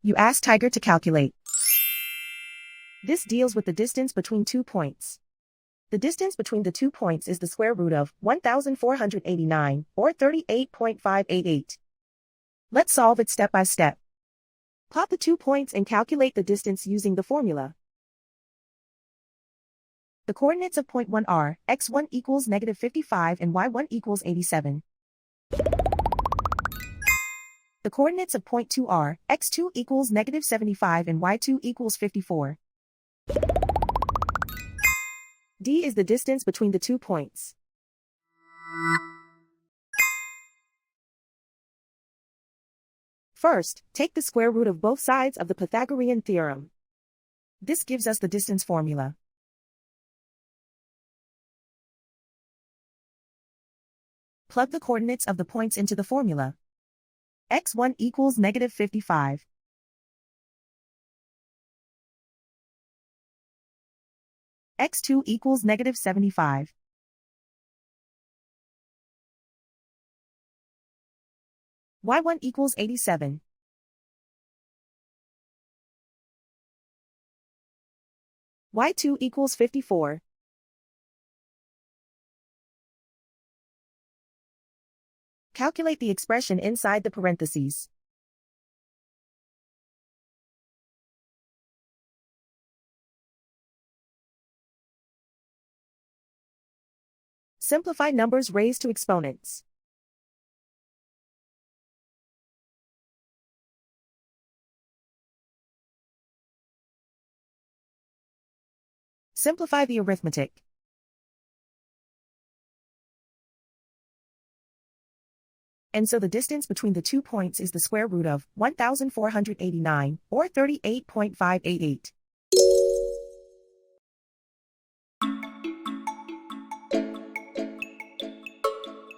You ask Tiger to calculate. This deals with the distance between 2 points. The distance between the 2 points is the square root of 1,489, or 38.588. Let's solve it step by step. Plot the 2 points and calculate the distance using the formula. The coordinates of point 1 are x1 equals -55 and y1 equals 87. The coordinates of point 2 are x2 equals -75 and y2 equals 54. D is the distance between the 2 points. First, take the square root of both sides of the Pythagorean theorem. This gives us the distance formula. Plug the coordinates of the points into the formula. x1 equals -55. x2 equals -75. y1 equals 87. y2 equals 54. Calculate the expression inside the parentheses. Simplify numbers raised to exponents. Simplify the arithmetic. And so the distance between the 2 points is the square root of 1,489, or 38.588.